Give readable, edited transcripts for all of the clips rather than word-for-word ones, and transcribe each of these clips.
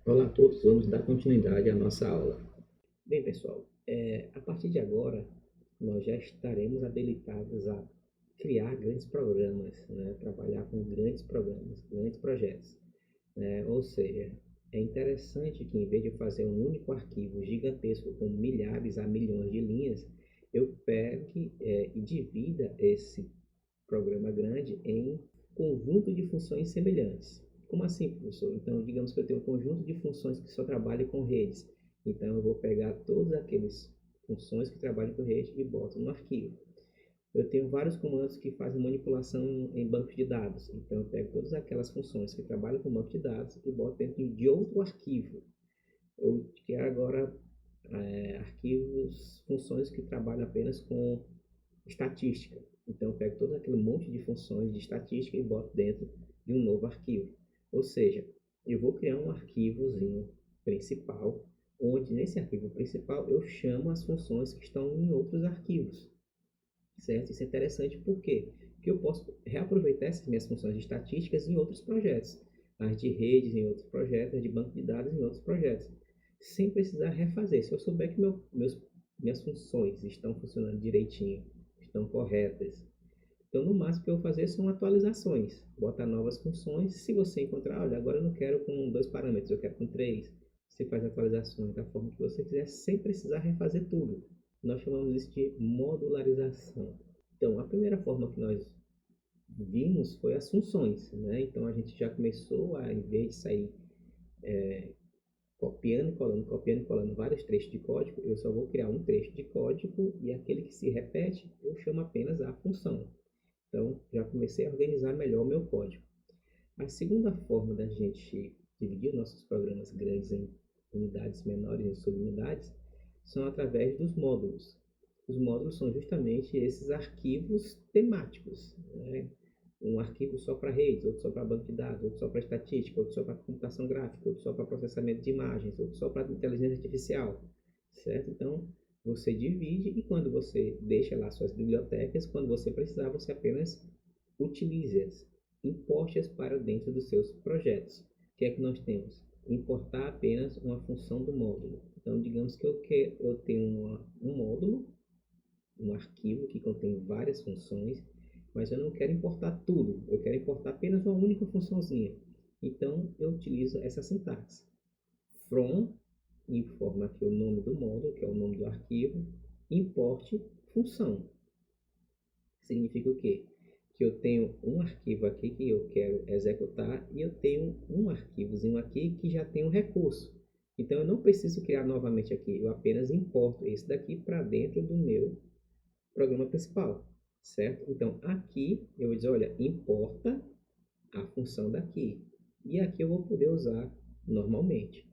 Olá a todos, vamos dar continuidade à nossa aula. Bem, pessoal, a partir de agora, nós já estaremos habilitados a criar grandes programas, né? Trabalhar com grandes programas, grandes projetos. Ou seja, é interessante que em vez de fazer um único arquivo gigantesco com milhares a milhões de linhas, eu pegue e divida esse programa grande em conjunto de funções semelhantes. Como assim, professor? Então, digamos que eu tenho um conjunto de funções que só trabalham com redes. Então, eu vou pegar todas aquelas funções que trabalham com rede e boto no arquivo. Eu tenho vários comandos que fazem manipulação em banco de dados. Então, eu pego todas aquelas funções que trabalham com banco de dados e boto dentro de outro arquivo. Eu quero agora arquivos, funções que trabalham apenas com estatística. Então, eu pego todo aquele monte de funções de estatística e boto dentro de um novo arquivo. Ou seja, eu vou criar um arquivozinho principal, onde nesse arquivo principal eu chamo as funções que estão em outros arquivos. Certo? Isso é interessante por quê? Porque eu posso reaproveitar essas minhas funções de estatísticas em outros projetos. As de redes em outros projetos, as de banco de dados em outros projetos. Sem precisar refazer. Se eu souber que minhas funções estão funcionando direitinho, estão corretas, então, no máximo que eu vou fazer são atualizações, botar novas funções. Se você encontrar, olha, agora eu não quero com 2 parâmetros, eu quero com 3. Você faz atualizações da forma que você quiser, sem precisar refazer tudo. Nós chamamos isso de modularização. Então, a primeira forma que nós vimos foi as funções, né? Então, a gente já começou a, em vez de sair copiando e colando vários trechos de código, eu só vou criar um trecho de código e aquele que se repete, eu chamo apenas a função. Então, já comecei a organizar melhor o meu código. A segunda forma da gente dividir nossos programas grandes em unidades menores, em subunidades, são através dos módulos. Os módulos são justamente esses arquivos temáticos, né? Um arquivo só para redes, outro só para banco de dados, outro só para estatística, outro só para computação gráfica, outro só para processamento de imagens, outro só para inteligência artificial, certo? Então, você divide e quando você deixa lá suas bibliotecas, quando você precisar, você apenas utilize-as, importe-as para dentro dos seus projetos. O que é que nós temos? Importar apenas uma função do módulo. Então, digamos que eu tenho um módulo, um arquivo que contém várias funções, mas eu não quero importar tudo, eu quero importar apenas uma única funçãozinha. Então, eu utilizo essa sintaxe. From informa aqui o nome do módulo, que é o nome do arquivo, import função. Significa o quê? Que eu tenho um arquivo aqui que eu quero executar e eu tenho um arquivozinho aqui que já tem um recurso. Então, eu não preciso criar novamente aqui, eu apenas importo esse daqui para dentro do meu programa principal, certo? Então, aqui eu vou dizer, olha, importa a função daqui. E aqui eu vou poder usar normalmente,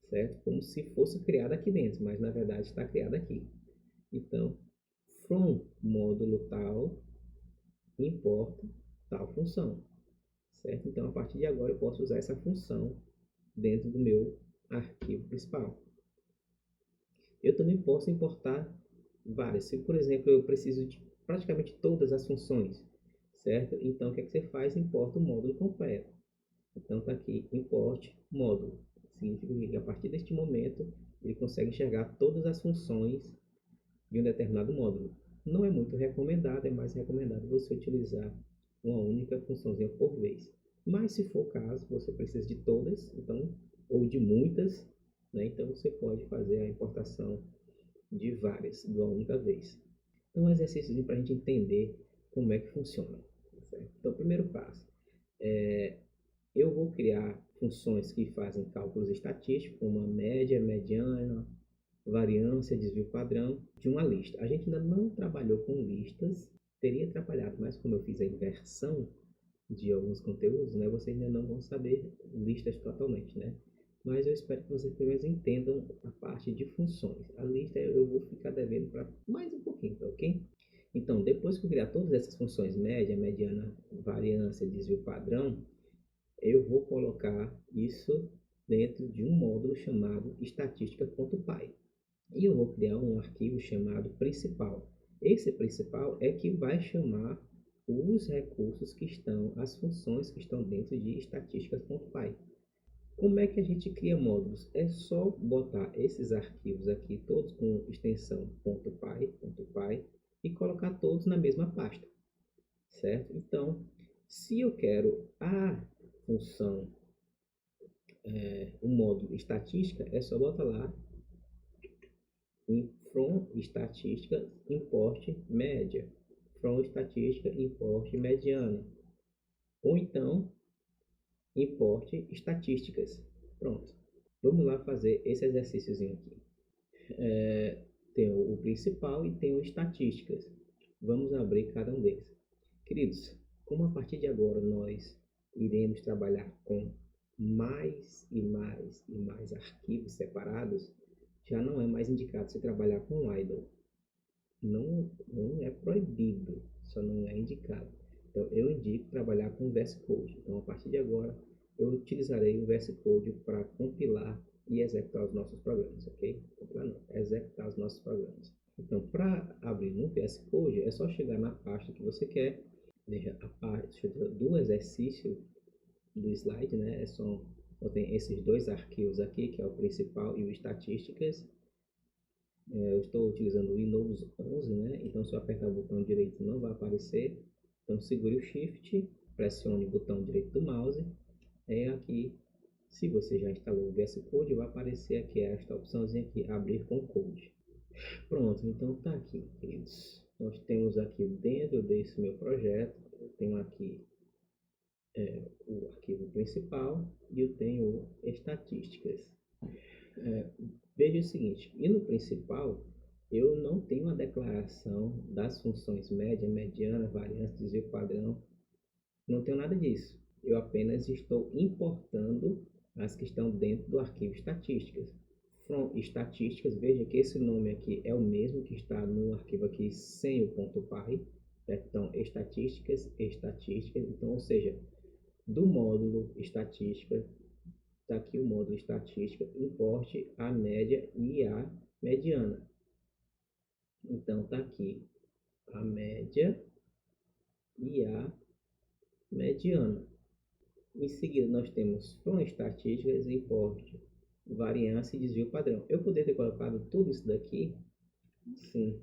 certo? Como se fosse criada aqui dentro, mas na verdade está criada aqui. Então, from módulo tal, importa tal função, certo? Então, a partir de agora eu posso usar essa função dentro do meu arquivo principal. Eu também posso importar várias. Se, por exemplo, eu preciso de praticamente todas as funções, certo? Então, o que é que você faz? Importa o módulo completo. Então, está aqui, import módulo. Significa que a partir deste momento, ele consegue enxergar todas as funções de um determinado módulo. Não é muito recomendado, é mais recomendado você utilizar uma única funçãozinha por vez. Mas, se for o caso, você precisa de todas, então, ou de muitas, né? Então, você pode fazer a importação de várias de uma única vez. Então, um exercício para a gente entender como é que funciona. Certo? Então, primeiro passo, eu vou criar funções que fazem cálculos estatísticos, como a média, mediana, variância, desvio padrão, de uma lista. A gente ainda não trabalhou com listas, teria trabalhado, mas como eu fiz a inversão de alguns conteúdos, né, vocês ainda não vão saber listas totalmente, né? Mas eu espero que vocês pelo menos entendam a parte de funções. A lista eu vou ficar devendo para mais um pouquinho, tá ok? Então, depois que eu criar todas essas funções, média, mediana, variância, desvio padrão, eu vou colocar isso dentro de um módulo chamado estatística.py. E eu vou criar um arquivo chamado principal. Esse principal é que vai chamar os recursos que estão, as funções que estão dentro de estatísticas.py. Como é que a gente cria módulos? É só botar esses arquivos aqui, todos com extensão .py, e colocar todos na mesma pasta, certo? Então, se eu quero a função, o módulo estatística, é só botar lá em from estatística import média, from estatística import mediana, ou então import estatísticas. Pronto. Vamos lá fazer esse exercíciozinho aqui. Tem o principal e tem o estatísticas. Vamos abrir cada um deles. Queridos, como a partir de agora nós iremos trabalhar com mais e mais e mais arquivos separados, já não é mais indicado você trabalhar com idle. Não é proibido, só não é indicado. Então, eu indico trabalhar com VS Code. Então, a partir de agora, eu utilizarei o VS Code para compilar e executar os nossos programas, ok? Compilar não, executar os nossos programas. Então, para abrir no VS Code, é só chegar na pasta que você quer. Veja, a parte do exercício do slide, né? Só tem esses dois arquivos aqui, que é o principal e o estatísticas. Eu estou utilizando o Windows 11, né? Então, se eu apertar o botão direito, não vai aparecer. Então, segure o Shift, pressione o botão direito do mouse. Aqui, se você já instalou o VS Code, vai aparecer aqui esta opçãozinha aqui, abrir com code. Pronto, então tá aqui, queridos. Nós temos aqui dentro desse meu projeto, eu tenho aqui o arquivo principal e eu tenho estatísticas. Veja o seguinte, e no principal, eu não tenho a declaração das funções média, mediana, variância, desvio padrão, não tenho nada disso. Eu apenas estou importando as que estão dentro do arquivo estatísticas. From estatísticas, veja que esse nome aqui é o mesmo que está no arquivo aqui sem o .py, certo? Então, estatísticas, então, ou seja, do módulo estatística, está aqui o módulo estatística, importe a média e a mediana. Então, está aqui a média e a mediana. Em seguida, nós temos from estatísticas, importe, variância e desvio padrão. Eu poderia ter colocado tudo isso daqui? Sim.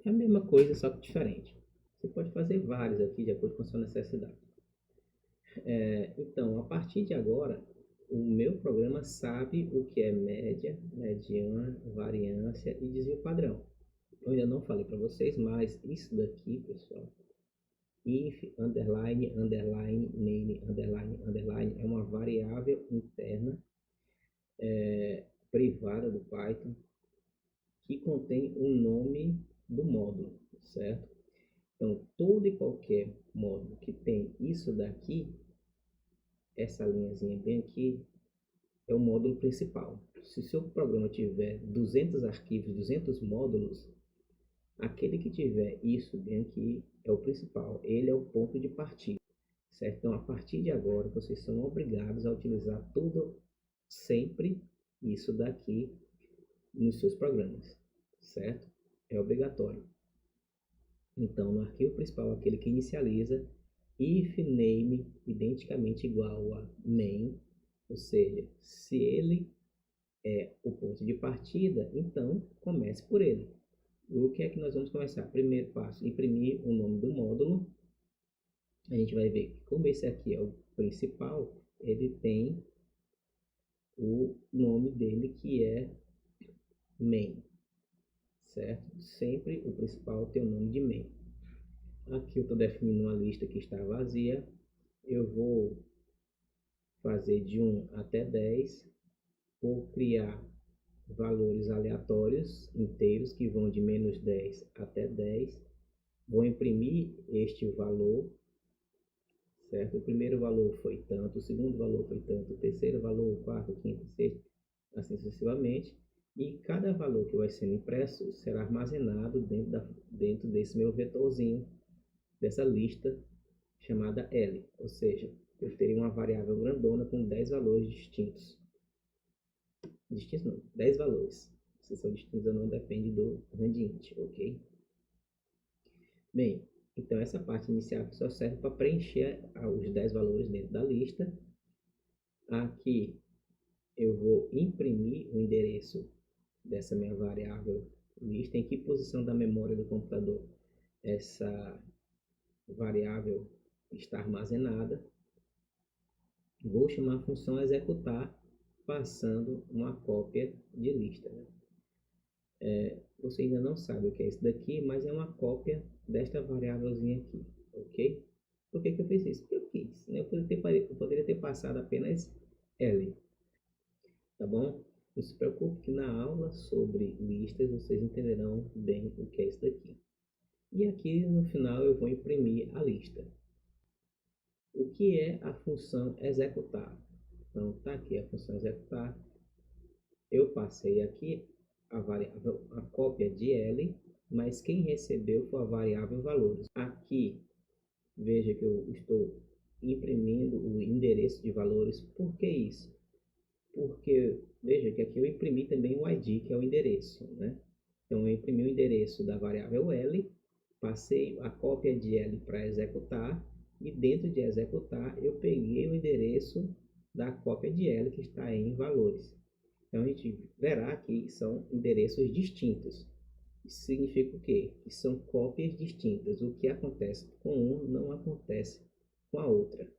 É a mesma coisa, só que diferente. Você pode fazer vários aqui, de acordo com a sua necessidade. Então, a partir de agora, o meu programa sabe o que é média, mediana, variância e desvio padrão. Eu ainda não falei para vocês, mas isso daqui, pessoal, if, underline, underline, name, underline, underline, é uma variável interna privada do Python que contém o nome do módulo, certo? Então, todo e qualquer módulo que tem isso daqui, essa linhazinha bem aqui, é o módulo principal. Se o seu programa tiver 200 arquivos, 200 módulos, aquele que tiver isso bem aqui é o principal. Ele é o ponto de partida, certo? Então, a partir de agora, vocês são obrigados a utilizar tudo, sempre isso daqui nos seus programas, certo? É obrigatório. Então, no arquivo principal, aquele que inicializa if name identicamente igual a main, ou seja, se ele é o ponto de partida, então comece por ele. O que é que nós vamos começar? Primeiro passo, imprimir o nome do módulo. A gente vai ver que como esse aqui é o principal, ele tem o nome dele que é main, certo? Sempre o principal tem o nome de main. Aqui eu estou definindo uma lista que está vazia. Eu vou fazer de 1 até 10. Vou criar valores aleatórios inteiros que vão de -10 até 10. Vou imprimir este valor, certo? O primeiro valor foi tanto, o segundo valor foi tanto, o terceiro valor, o quarto, o quinto, o sexto, assim sucessivamente. E cada valor que vai sendo impresso será armazenado dentro desse meu vetorzinho, dessa lista chamada L, ou seja, eu teria uma variável grandona com 10 valores distintos. Distintos não, 10 valores. Se são distintos ou não depende do RandInt, ok? Bem, então essa parte inicial só serve para preencher os 10 valores dentro da lista. Aqui eu vou imprimir o endereço dessa minha variável lista, em que posição da memória do computador essa variável está armazenada. Vou chamar a função executar, passando uma cópia de lista, né? Você ainda não sabe o que é isso daqui, mas é uma cópia desta variávelzinha aqui, ok? Por que eu fiz isso? Porque eu quis, né? Eu poderia ter passado apenas L, tá bom? Não se preocupe que na aula sobre listas vocês entenderão bem o que é isso daqui. E aqui no final eu vou imprimir a lista. O que é a função executar? Então, está aqui a função executar. Eu passei aqui a variável, a cópia de L, mas quem recebeu foi a variável valores. Aqui, veja que eu estou imprimindo o endereço de valores. Por que isso? Porque, veja que aqui eu imprimi também o ID, que é o endereço, né? Então, eu imprimi o endereço da variável L, passei a cópia de L para executar, e dentro de executar, eu peguei o endereço da cópia de L, que está em valores. Então, a gente verá que são endereços distintos. Isso significa o quê? Que são cópias distintas. O que acontece com um não acontece com a outra.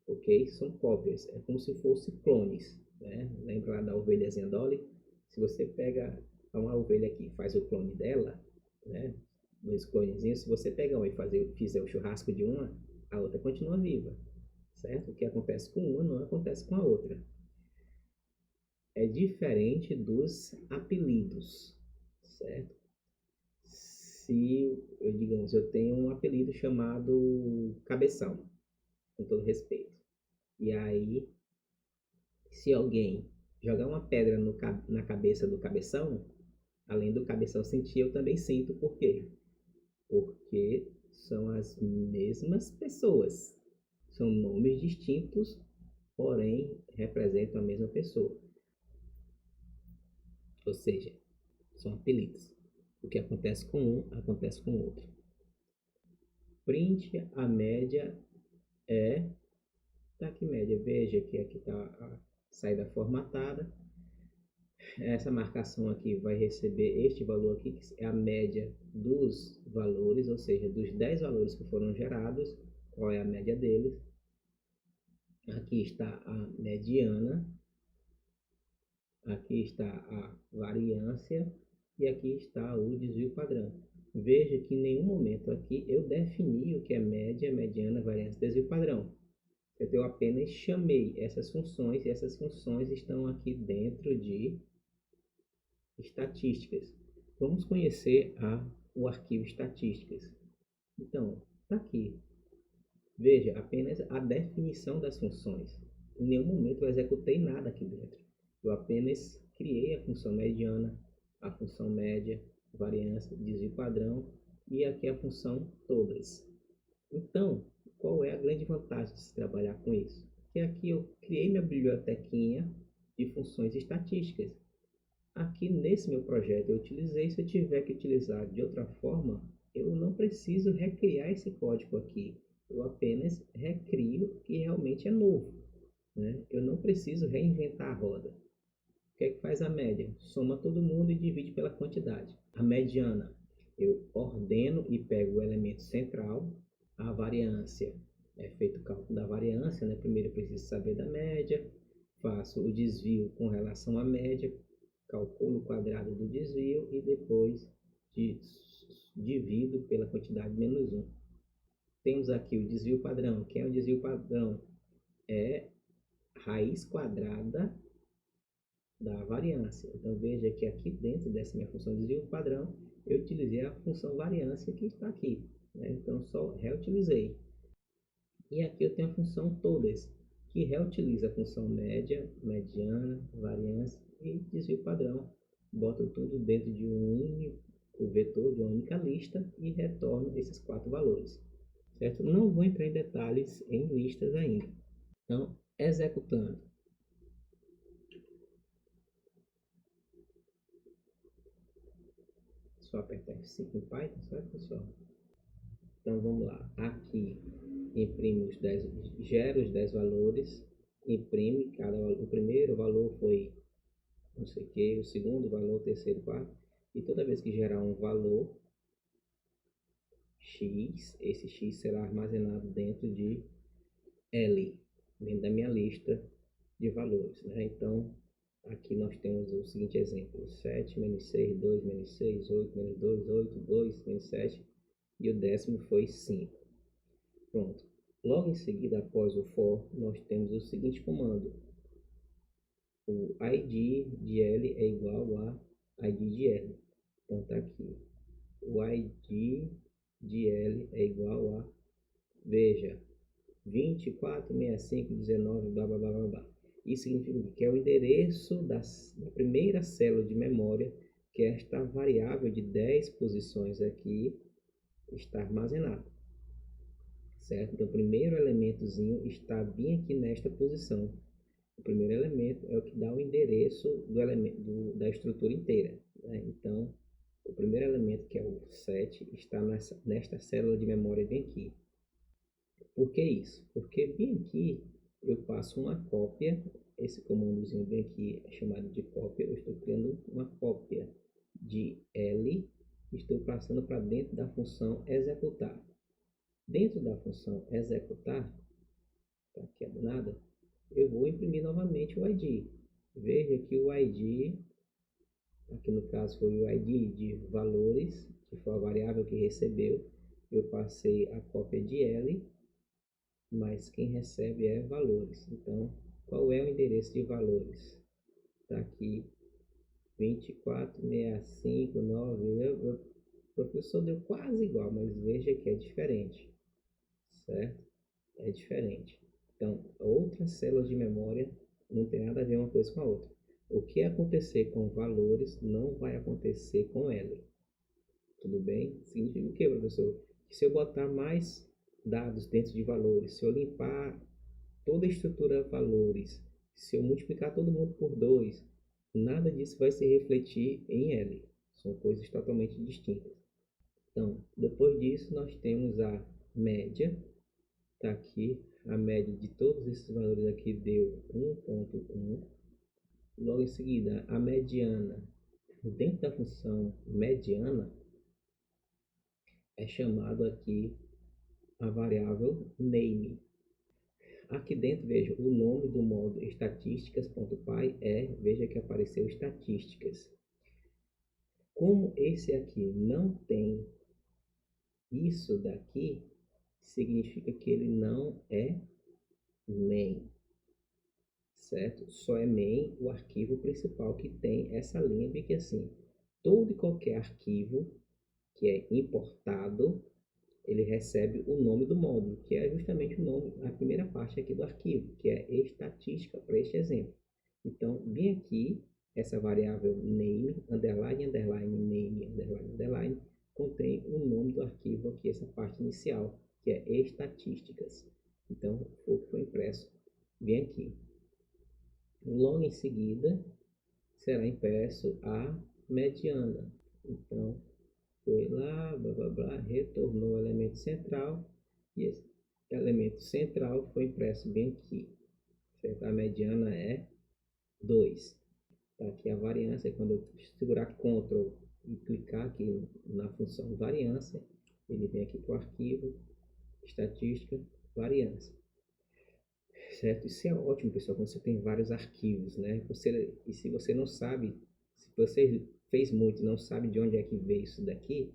Ok? São cópias. É como se fossem clones. Né? Lembra lá da ovelhazinha Dolly? Se você pega uma ovelha aqui e faz o clone dela, né? Dois clonezinhos, se você pegar uma e fizer o churrasco de uma, a outra continua viva. Certo? O que acontece com uma não acontece com a outra. É diferente dos apelidos, certo? Se eu, digamos, eu tenho um apelido chamado Cabeção, com todo respeito, e aí, se alguém jogar uma pedra na cabeça do Cabeção, além do Cabeção sentir, eu também sinto. Por quê? Porque são as mesmas pessoas. São nomes distintos, porém representam a mesma pessoa. Ou seja, são apelidos. O que acontece com um, acontece com o outro. Print a média é... Tá aqui média, veja que aqui está a saída formatada. Essa marcação aqui vai receber este valor aqui, que é a média dos valores, ou seja, dos 10 valores que foram gerados, qual é a média deles. Aqui está a mediana, aqui está a variância e aqui está o desvio padrão. Veja que em nenhum momento aqui eu defini o que é média, mediana, variância, desvio padrão. Eu apenas chamei essas funções e essas funções estão aqui dentro de estatísticas. Vamos conhecer o arquivo estatísticas. Então, está aqui. Veja apenas a definição das funções. Em nenhum momento eu executei nada aqui dentro. Eu apenas criei a função mediana, a função média, variância, desvio padrão e aqui a função todas. Então, qual é a grande vantagem de se trabalhar com isso? Que aqui eu criei minha bibliotequinha de funções estatísticas. Aqui nesse meu projeto eu utilizei. Se eu tiver que utilizar de outra forma, eu não preciso recriar esse código aqui. Eu apenas recrio o que realmente é novo, né? Eu não preciso reinventar a roda. O que é que faz a média? Soma todo mundo e divide pela quantidade. A mediana, eu ordeno e pego o elemento central. A variância, é feito o cálculo da variância, né? Primeiro eu preciso saber da média, faço o desvio com relação à média, calculo o quadrado do desvio e depois divido pela quantidade menos 1. Temos aqui o desvio padrão. Que é o desvio padrão? É raiz quadrada da variância. Então veja que aqui dentro dessa minha função desvio padrão, eu utilizei a função variância que está aqui, né? Então só reutilizei. E aqui eu tenho a função todas, que reutiliza a função média, mediana, variância e desvio padrão. Boto tudo dentro de um único vetor, de uma única lista e retorno esses 4 valores. Certo? Não vou entrar em detalhes em listas ainda. Então, executando. Só apertar F5 em Python, certo, pessoal? Então, vamos lá. Aqui, imprimo os 10, gero os 10 valores imprime o primeiro valor foi não sei o que, o segundo valor, o terceiro, quarto, e toda vez que gerar um valor x, esse x será armazenado dentro de L, dentro da minha lista de valores, né? Então, aqui nós temos o seguinte exemplo: 7 menos 6, 2 menos 6, 8 menos 2, 8, 2 menos 7, e o décimo foi 5. Pronto. Logo em seguida, após o for, nós temos o seguinte comando: o id de L é igual a id de L. Então, está aqui. O id de L é igual a, veja, 24, 65, 19, blá, blá, blá, blá, blá. Isso significa que é o endereço da primeira célula de memória, que é esta variável de 10 posições aqui, está armazenado. Certo? Então, o primeiro elementozinho está bem aqui nesta posição. O primeiro elemento é o que dá o endereço do elemento, da estrutura inteira, né? Então, o primeiro elemento, que é o 7, está nesta célula de memória bem aqui. Por que isso? Porque bem aqui eu passo uma cópia, esse comandozinho bem aqui é chamado de cópia, eu estou criando uma cópia de L, estou passando para dentro da função executar. Dentro da função executar, tá aqui do nada, eu vou imprimir novamente o ID. Veja que o ID, aqui no caso foi o ID de valores, que foi a variável que recebeu, eu passei a cópia de L, mas quem recebe é valores. Então, qual é o endereço de valores? Está aqui, 2465,9. O professor deu quase igual, mas veja que é diferente, certo? É diferente. Então, outras células de memória não tem nada a ver uma coisa com a outra. O que acontecer com valores não vai acontecer com L. Tudo bem? Significa o que, professor? Que se eu botar mais dados dentro de valores, se eu limpar toda a estrutura valores, se eu multiplicar todo mundo por 2, nada disso vai se refletir em L. São coisas totalmente distintas. Então, depois disso, nós temos a média. Está aqui, a média de todos esses valores aqui deu 1,1. Logo em seguida, a mediana. Dentro da função mediana, é chamado aqui a variável name. Aqui dentro, veja, o nome do módulo estatísticas.py veja que apareceu estatísticas. Como esse aqui não tem isso daqui, significa que ele não é main, certo? Só é main o arquivo principal que tem essa linha, porque assim, todo e qualquer arquivo que é importado, ele recebe o nome do módulo, que é justamente o nome, a primeira parte aqui do arquivo, que é estatística para este exemplo. Então, bem aqui, essa variável name, underline, underline, name, underline, underline, contém o nome do arquivo aqui, essa parte inicial, que é estatísticas. Então, foi impresso bem aqui. Logo em seguida, será impresso a mediana. Então, foi lá, blá, blá, blá, retornou o elemento central, e esse elemento central foi impresso bem aqui, certo? A mediana é 2. Tá aqui a variância, quando eu segurar Ctrl e clicar aqui na função variância, ele vem aqui para o arquivo, estatística, variância. Certo? Isso é ótimo, pessoal, quando você tem vários arquivos, né? E se você não sabe, se você fez muito e não sabe de onde é que veio isso daqui,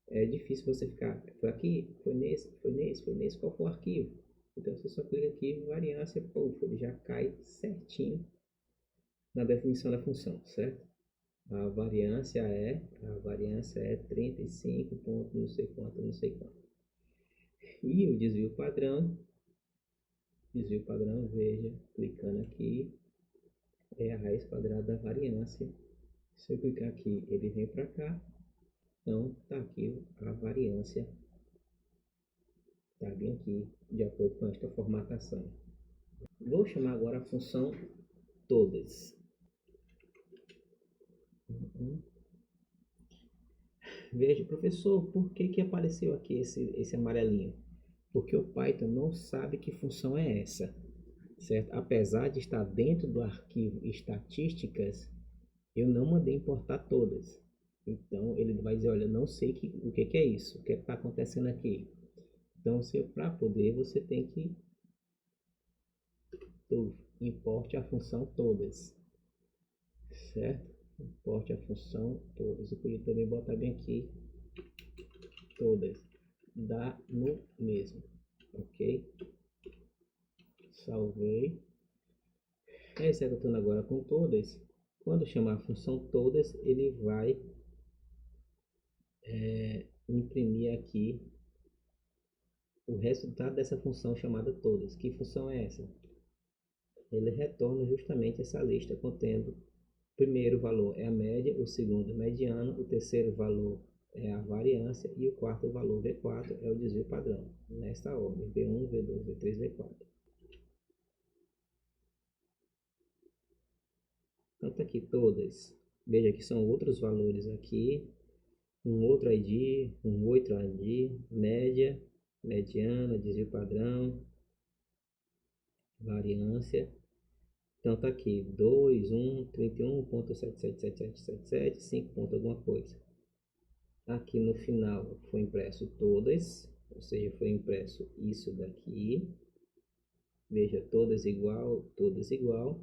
é difícil você ficar, foi aqui, foi nesse, foi nesse, foi nesse, qual foi o arquivo? Então você só clica aqui, variância, ele já cai certinho na definição da função, certo? A variância é 35 ponto não sei quanto, não sei quanto. E o desvio padrão, veja, clicando aqui, é a raiz quadrada da variância. Se eu clicar aqui, ele vem para cá. Então, está aqui a variância, está bem aqui, de acordo com esta formatação. Vou chamar agora a função todas. Veja, professor, por que apareceu aqui esse amarelinho? Porque o Python não sabe que função é essa. certo? Apesar de estar dentro do arquivo estatísticas, eu não mandei importar todas. Então, ele vai dizer, olha, não sei o que é isso, o que está acontecendo aqui. Então, para poder, você tem que importe a função todas, certo? Importe a função todas. Eu podia também botar bem aqui, todas, dá no mesmo, ok? Salvei. Executando agora com todas. Quando chamar a função todas, ele vai imprimir aqui o resultado dessa função chamada todas. Que função é essa? Ele retorna justamente essa lista contendo o primeiro valor é a média, o segundo é mediano, o terceiro valor é a variância e o quarto valor V4 é o desvio padrão, nesta ordem, V1, V2, V3, V4. Então tá aqui todas. Veja que são outros valores aqui, um outro ID, um outro ID, média, mediana, desvio padrão, variância. Então tá aqui 2, 1, 31.777777, 5 ponto alguma coisa. Aqui no final foi impresso todas, ou seja, foi impresso isso daqui. Veja, todas igual, todas igual.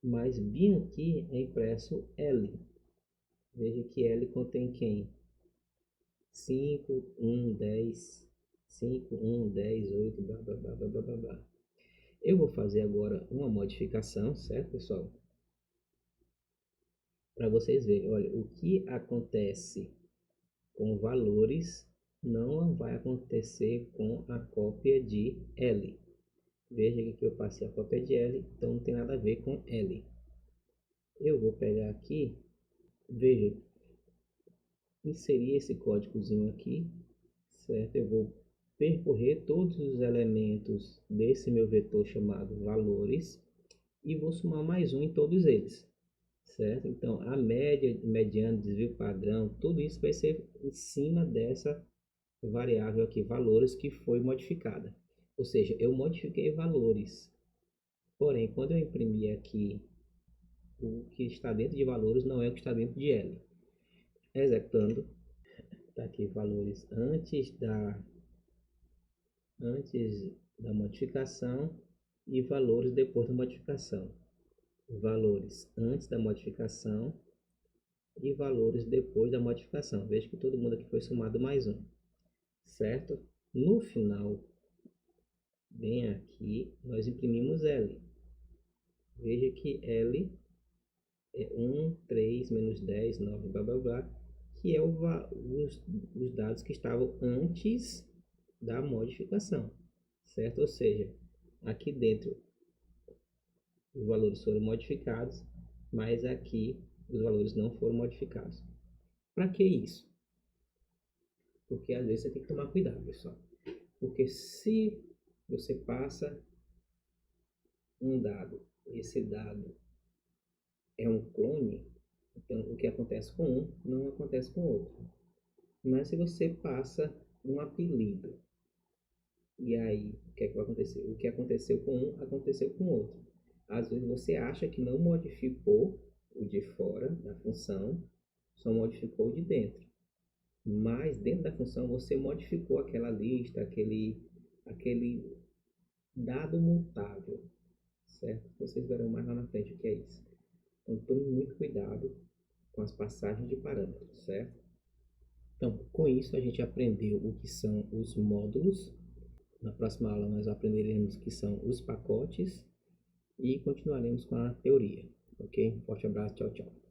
Mas bem aqui é impresso L. Veja que L contém quem? 5, 1, 10, 5, 1, 10, 8, blá, blá, blá, blá, blá, blá, blá. Eu vou fazer agora uma modificação, certo, pessoal? Para vocês verem, olha, o que acontece com valores não vai acontecer com a cópia de L. Veja que eu passei a cópia de L, então não tem nada a ver com L. Eu vou pegar aqui, veja, inserir esse códigozinho aqui, certo? Eu vou percorrer todos os elementos desse meu vetor chamado valores e vou somar mais um em todos eles, certo? Então, a média, mediano, desvio padrão, tudo isso vai ser em cima dessa variável aqui, valores, que foi modificada. Ou seja, eu modifiquei valores, porém, quando eu imprimir aqui, o que está dentro de valores não é o que está dentro de L. Executando, está aqui valores antes da modificação e valores depois da modificação. Valores antes da modificação e valores depois da modificação. Veja que todo mundo aqui foi somado mais um, certo? No final, bem aqui, nós imprimimos L. Veja que L é 1, 3, menos 10, 9, blá, blá, blá, que é os dados que estavam antes da modificação, certo? Ou seja, aqui dentro os valores foram modificados, mas aqui os valores não foram modificados. Para que isso? Porque às vezes você tem que tomar cuidado, pessoal. Porque se você passa um dado, esse dado é um clone, então o que acontece com um não acontece com o outro. Mas se você passa um apelido, e aí o que é que vai acontecer? O que aconteceu com um aconteceu com o outro. Às vezes você acha que não modificou o de fora da função, só modificou o de dentro. Mas dentro da função você modificou aquela lista, aquele dado mutável, certo? Vocês verão mais lá na frente o que é isso. Então tome muito cuidado com as passagens de parâmetros, certo? Então, com isso a gente aprendeu o que são os módulos. Na próxima aula nós aprenderemos o que são os pacotes e continuaremos com a teoria. Ok? Um forte abraço, tchau, tchau.